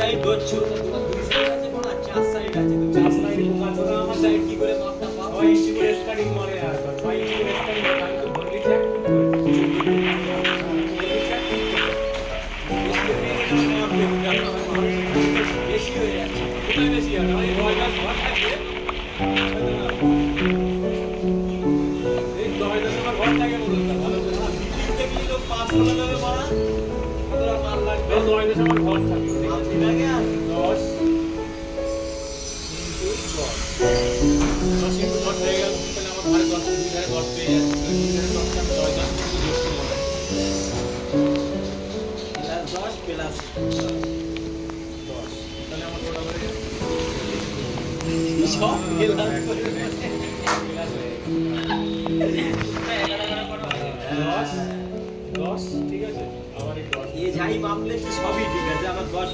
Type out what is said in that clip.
side ধরছো তোমার দুই সাইড আছে কোন চার সাইড আছে তো চার সাইড বোকা চোদা আমার সাইড কি করে মাপটা পাবো ওই ইঞ্চি করে স্টার্টিং মারে আর ওই ইঞ্চি করে স্টার্টিং আমি তো ভরলি চেক বেশি হয়ে যাচ্ছে কোথায় বেশি আর ওই রয়দাস ঘর থাকবে এই রয়দাস আমার ঘর থাকে বলুন না ভালো করে না বিক্রি দেখলি লোক 500 টাকা দেবে মারা তোরা মাল লাগবে রয়দাস আমার ঘর থাকে আপনি লাগে 10 10 into 10 হয়ে গেল তাহলে আমার ঘরে 10 দুই ধারে 10 পেয়ে যাচ্ছে দুই ধারে 10 টা রয়দাস প্লাস 10 প্লাস 10 তাহলে আমার কত হবে সব প্লাস করে 10 ঠিক আছে আবার 10 এই যাই মাপলে সবই ঠিক আছে আবার 10